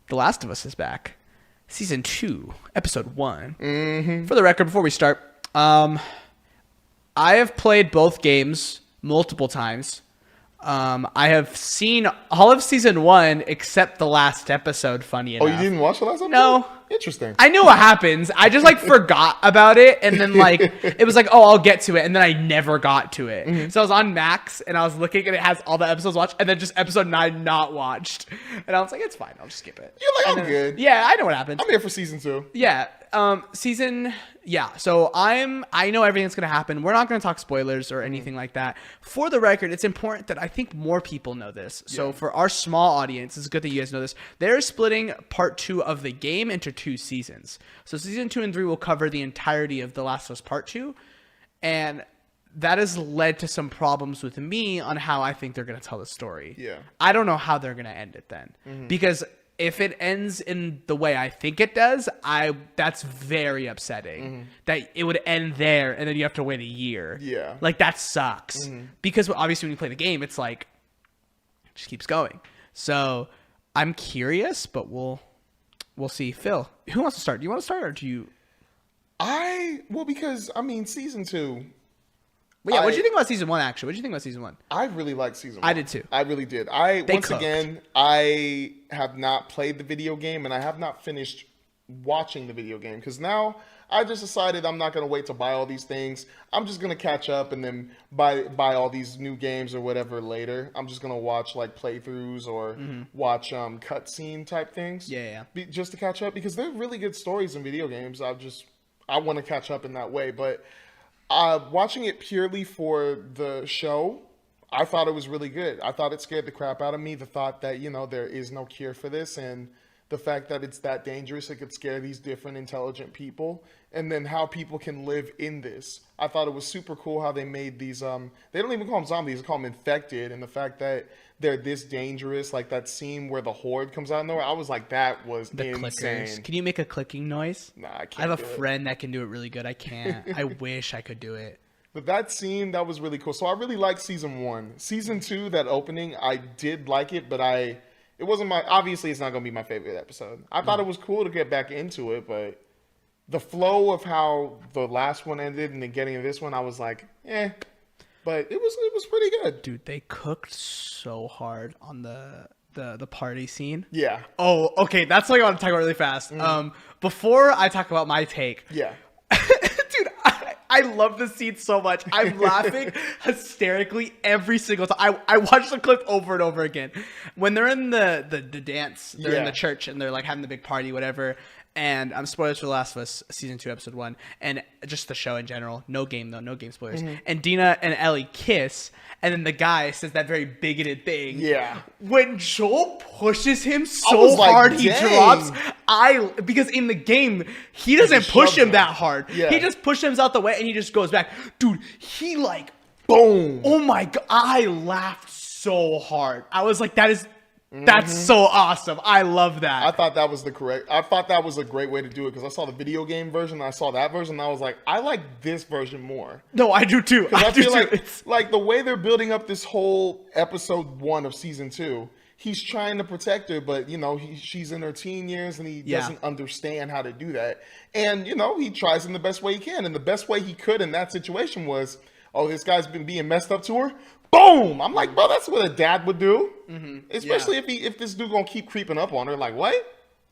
The Last of Us is back. Season 2, Episode 1. For the record, before we start, I have played both games multiple times. I have seen all of Season 1 except the last episode, funny enough. Oh, you didn't watch the last episode? No. Interesting. I knew what happens. I just forgot about it, and then it was oh, I'll get to it, and then I never got to it. So I was on Max, and I was looking, and it has all the episodes watched, and then just episode 9 not watched. And I was like, it's fine, I'll just skip it. You're like, I'm good. Yeah, I know what happens. I'm here for season 2. Yeah. So I know everything's going to happen. We're not going to talk spoilers or anything like that. For the record, it's important that I think more people know this. So for our small audience, it's good that you guys know this. They're splitting part 2 of the game into 2 seasons. So season 2 and 3 will cover the entirety of The Last of Us Part 2. And that has led to some problems with me on how I think they're going to tell the story. Yeah. I don't know how they're going to end it then. Because if it ends in the way I think it does, that's very upsetting. That it would end there and then you have to wait a year. Yeah. That sucks. Because obviously when you play the game, it's it just keeps going. So I'm curious, but we'll see. Phil, who wants to start? Do you want to start or do you? Because season 2. Well, yeah, what did you think about season 1, actually? What did you think about season 1? I really liked season 1. I did too. I really did. Again, I have not played the video game, and I have not finished watching the video game, because now I just decided I'm not going to wait to buy all these things. I'm just going to catch up and then buy all these new games or whatever later. I'm just going to watch playthroughs or watch cutscene type things. Yeah. Just to catch up, because they're really good stories in video games. I want to catch up in that way, but watching it purely for the show, I thought it was really good. I thought it scared the crap out of me. The thought that, there is no cure for this, and the fact that it's that dangerous, it could scare these different intelligent people, and then how people can live in this. I thought it was super cool how they made these, they don't even call them zombies, they call them infected, and the fact that they're this dangerous, that scene where the horde comes out of nowhere, I was like, that was the insane. Clickers. Can you make a clicking noise? Nah, I can't. I have a friend that can do it really good. I can't. I wish I could do it. But that scene, that was really cool. So I really liked season 1. Season 2, that opening, I did like it, but it wasn't obviously it's not going to be my favorite episode. I thought it was cool to get back into it, but the flow of how the last one ended and then getting to this one, I was like, eh. But it was pretty good. Dude, they cooked so hard on the party scene. Yeah. Oh, okay. That's what I want to talk about really fast. Before I talk about my take. Yeah. Dude, I love this scene so much. I'm laughing hysterically every single time. I watched the clip over and over again. When they're in the dance, they're in the church and they're having the big party, whatever. And spoilers for The Last of Us Season 2, Episode 1. And just the show in general. No game, though. No game spoilers. And Dina and Ellie kiss. And then the guy says that very bigoted thing. Yeah. When Joel pushes him so hard, he drops. Because in the game, he doesn't push him that hard. Yeah. He just pushes him out the way and he just goes back. Dude, he boom. Oh my God. I laughed so hard. I was like, that's so awesome. I love that. I thought that was a great way to do it, because I saw the video game version and I saw that version and I was like, I like this version more. No, I do too. I feel like the way they're building up this whole episode 1 of season 2, he's trying to protect her, but she's in her teen years and he doesn't understand how to do that. And he tries in the best way he can, and the best way he could in that situation was, oh, this guy's been being messed up to her. Boom! I'm like, bro, that's what a dad would do. Especially if this dude gonna keep creeping up on her. Like, what?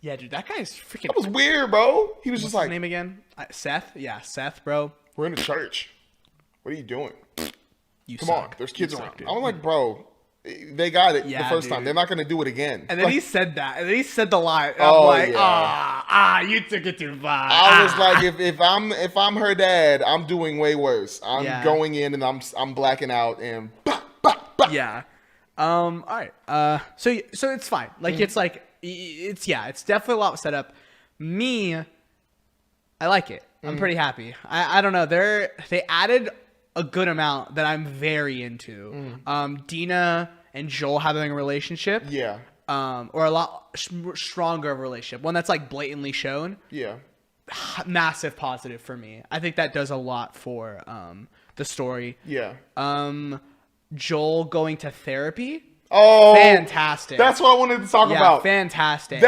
Yeah, dude, that guy's freaking. That was weird, bro. He was just like, his name again? Seth. Yeah, Seth, bro. We're in a church. What are you doing? Come suck. on, there's kids around. Dude. I'm like, bro, they got it the first time. They're not gonna do it again. And then he said that, and then he said the line. I'm like, you took it too far. I was like, if I'm her dad, I'm doing way worse. I'm going in and I'm blacking out and. Yeah. All right. So it's fine. It's definitely a lot set up. Me, I like it. I'm pretty happy. I don't know. They added a good amount that I'm very into. Dina and Joel having a relationship. Yeah. Or a lot stronger of a relationship. One that's blatantly shown. Yeah. Massive positive for me. I think that does a lot for the story. Yeah. Joel going to therapy Oh, fantastic. That's what I wanted to talk about. Fantastic.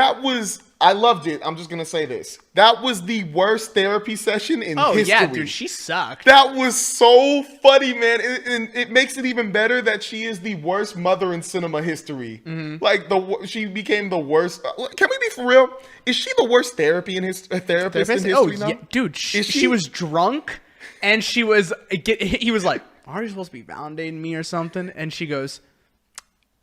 I loved it. I'm just going to say this. That was the worst therapy session in history. Yeah, dude, she sucked. That was so funny, man. And it makes it even better that she is the worst mother in cinema history. Mm-hmm. Like, she became the worst. Can we be for real? Is she the worst therapist in history now? Yeah, dude, she was drunk, and he was like, "Are you supposed to be validating me or something?" And she goes,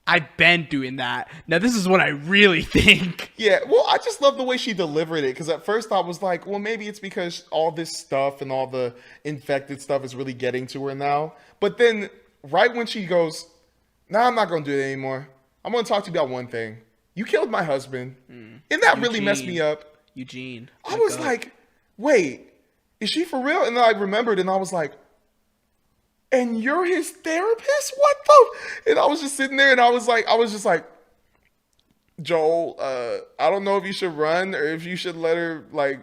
"I've been doing that. Now this is what I really think." Yeah, well, I just love the way she delivered it, because at first I was like, well, maybe it's because all this stuff and all the infected stuff is really getting to her now. But then right when she goes, "Nah, I'm not going to do it anymore. I'm going to talk to you about one thing. You killed my husband." And that really messed me up. Eugene. I was like, wait, is she for real? And then I remembered, and I was like, and you're his therapist? What the? And I was just sitting there, and I was just like, Joel, I don't know if you should run or if you should let her like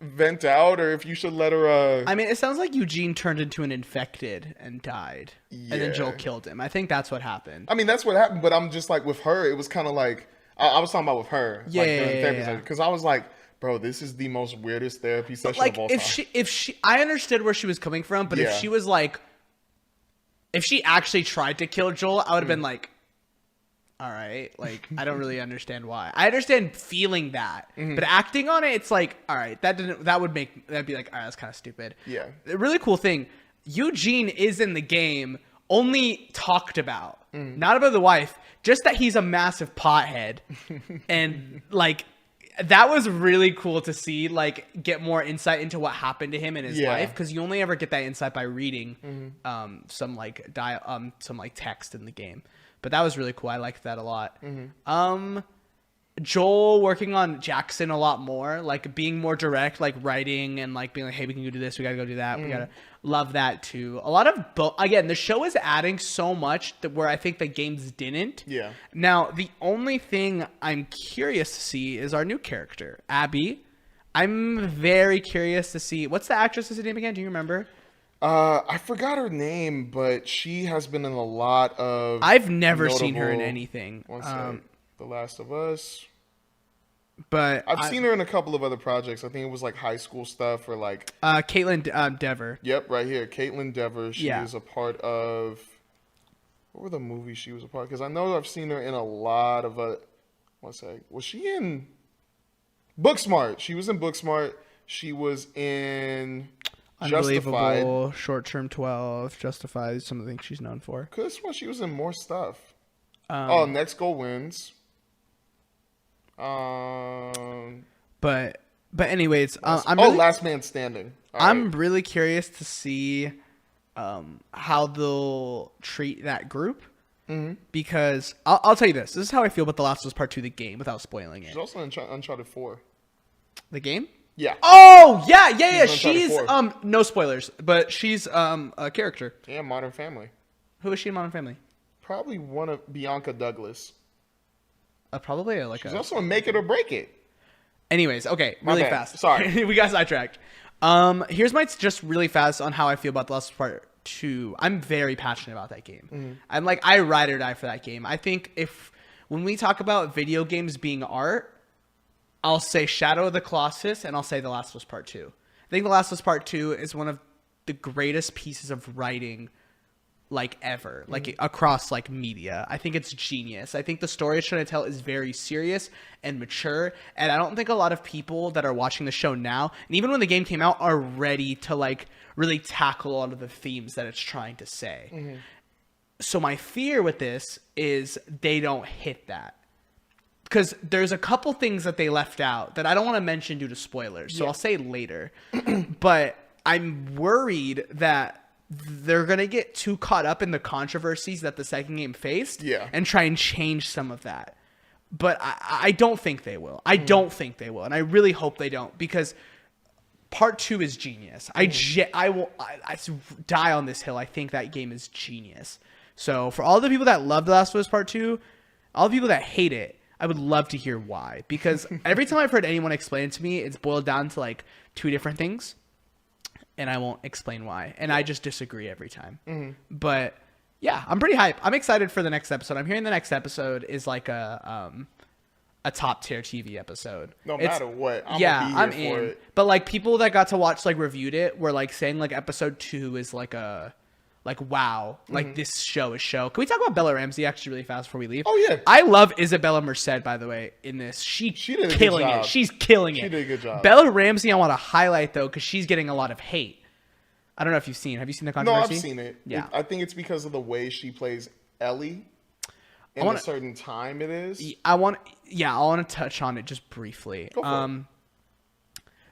vent out or if you should let her. I mean, it sounds like Eugene turned into an infected and died, and then Joel killed him. I think that's what happened. I mean, that's what happened, but I'm just like, with her, it was kind of like I was talking about with her, because I was like, bro, this is the most weirdest therapy session of all time. If she, I understood where she was coming from, but if she was like, if she actually tried to kill Joel, I would have been like, all right, like, I don't really understand why. I understand feeling that, but acting on it, it's like, all right, that'd be like, all right, that's kind of stupid. Yeah. The really cool thing, Eugene is in the game only talked about, not about the wife, just that he's a massive pothead. And like, that was really cool to see, like, get more insight into what happened to him in his life, because you only ever get that insight by reading some text in the game. But that was really cool. I liked that a lot. Joel working on Jackson a lot more, like being more direct, like writing and like being like, hey, we can go do this, we gotta go do that, we gotta love that too. A lot of again, the show is adding so much that where I think the games didn't. Yeah. Now the only thing I'm curious to see is our new character, Abby. I'm very curious to see, what's the actress's name again? Do you remember? I forgot her name, but she has been in a lot of. I've never seen her in anything. The Last of Us. But I've seen her in a couple of other projects. I think it was like high school stuff or like. Caitlin Dever. Yep, right here, Caitlin Dever. She is a part of. What were the movies she was a part of? Because I know I've seen her in a lot of. Was she in Booksmart? She was in Booksmart. She was in. Unbelievable, Short-Term 12, Justified, some of the things she's known for. Because she was in more stuff. Next Goal Wins. But anyways, Last Man Standing. I'm really curious to see how they'll treat that group. Because I'll tell you this. This is how I feel about The Last of Us Part 2, the game, without spoiling it. She's also in Uncharted 4. The game? Yeah. Oh, yeah. She's no spoilers, but she's a character. Yeah, Modern Family. Who is she in Modern Family? Probably one of Bianca Douglas. Probably She's also in Make It or Break It. Anyways, okay, really fast. Sorry. We got sidetracked. Here's my just really fast on how I feel about The Last of Us Part 2. I'm very passionate about that game. I'm like, I ride or die for that game. I think when we talk about video games being art, I'll say Shadow of the Colossus, and I'll say The Last of Us Part 2. I think The Last of Us Part 2 is one of the greatest pieces of writing, like, ever. Like, across, like, media. I think it's genius. I think the story it's trying to tell is very serious and mature, and I don't think a lot of people that are watching the show now, and even when the game came out, are ready to, like, really tackle a lot of the themes that it's trying to say. So my fear with this is they don't hit that. Because there's a couple things that they left out that I don't want to mention due to spoilers, so I'll say later. But I'm worried that they're going to get too caught up in the controversies that the second game faced and try and change some of that. But I don't think they will. I don't think they will, and I really hope they don't, because Part 2 is genius. I die on this hill. I think that game is genius. So for all the people that love The Last of Us Part 2, all the people that hate it, I would love to hear why, because every time I've heard anyone explain it to me, it's boiled down to like two different things, and I won't explain why, and I just disagree every time. But Yeah, I'm pretty hype. I'm excited for the next episode. I'm hearing the next episode is like a top tier TV episode. No matter what, I'm in. But like people that got to watch like reviewed it were like saying like episode 2 is like wow, like this show is show. Can we talk about Bella Ramsey actually really fast before we leave? Oh yeah, I love Isabella Merced, by the way, in this. She did killing it. She's killing it. She did a good job. Bella Ramsey, I want to highlight though because she's getting a lot of hate. I don't know if you've seen. Have you seen the controversy? No, I've seen it. Yeah, I think it's because of the way she plays Ellie. In a certain time it is. I want to touch on it just briefly. Go for it.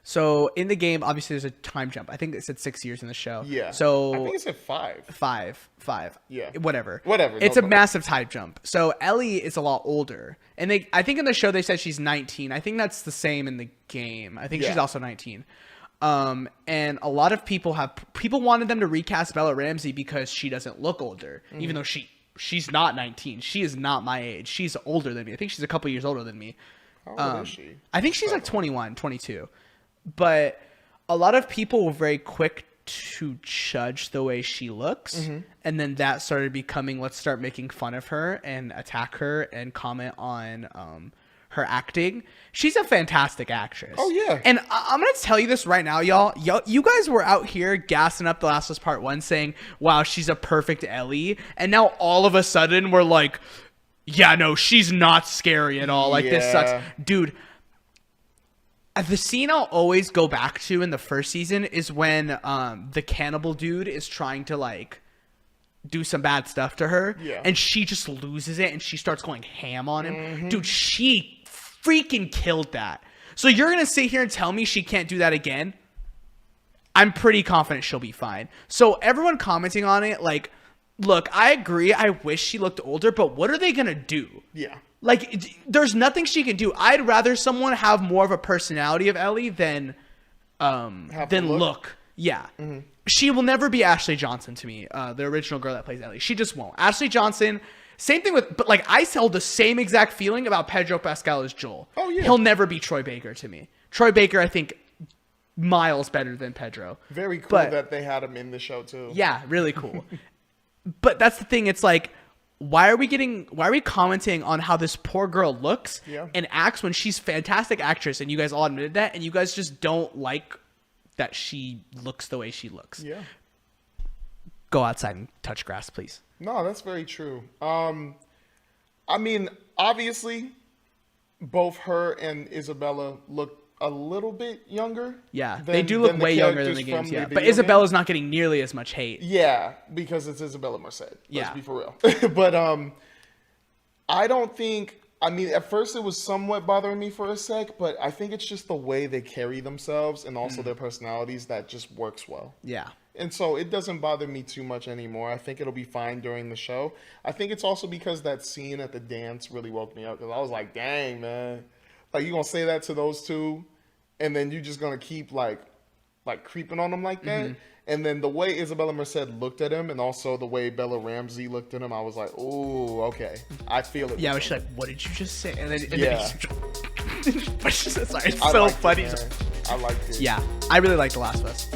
So in the game, obviously there's a time jump. I think it said 6 years in the show. Yeah. So I think it said 5. 5. Yeah. Whatever. It's a massive time jump. So Ellie is a lot older, and I think in the show they said she's 19. I think that's the same in the game. I think she's also 19. And a lot of people wanted them to recast Bella Ramsey because she doesn't look older, even though she's not 19. She is not my age. She's older than me. I think she's a couple years older than me. How old is she? I think she's like 21, 22. But a lot of people were very quick to judge the way she looks. And then that started becoming, let's start making fun of her and attack her and comment on her acting. She's a fantastic actress. Oh, yeah. And I'm going to tell you this right now, y'all. You guys were out here gassing up The Last of Us Part 1 saying, wow, she's a perfect Ellie. And now all of a sudden we're like, yeah, no, she's not scary at all. Like, this sucks. Dude, the scene I'll always go back to in the first season is when the cannibal dude is trying to, like, do some bad stuff to her. Yeah. And she just loses it and she starts going ham on him. Dude, she freaking killed that. So you're going to sit here and tell me she can't do that again? I'm pretty confident she'll be fine. So everyone commenting on it, like, look, I agree. I wish she looked older, but what are they going to do? Yeah. Like, there's nothing she can do. I'd rather someone have more of a personality of Ellie than look. Yeah. She will never be Ashley Johnson to me, the original girl that plays Ellie. She just won't. Ashley Johnson, same thing with, but like I held the same exact feeling about Pedro Pascal as Joel. Oh, yeah. He'll never be Troy Baker to me. Troy Baker, I think, miles better than Pedro. Very cool that they had him in the show too. Yeah, really cool. But that's the thing. It's like, why are we commenting on how this poor girl looks and acts when she's a fantastic actress and you guys all admitted that and you guys just don't like that she looks the way she looks? Yeah. Go outside and touch grass, please. No, that's very true. I mean, obviously, both her and Isabella look a little bit younger. Yeah, they do look way younger than the games. Yeah, but Isabella's not getting nearly as much hate. Yeah, because it's Isabella Merced. Let's be for real. But I don't think. I mean, at first it was somewhat bothering me for a sec, but I think it's just the way they carry themselves and also their personalities that just works well. Yeah. And so it doesn't bother me too much anymore. I think it'll be fine during the show. I think it's also because that scene at the dance really woke me up because I was like, dang, man. Like, you going to say that to those two and then you're just going to keep, like creeping on them like that? And then the way Isabella Merced looked at him and also the way Bella Ramsey looked at him, I was like, ooh, okay. I feel it. Yeah, I was like, what did you just say? And then sorry, it's so funny. I liked it. Yeah, I really like The Last of Us.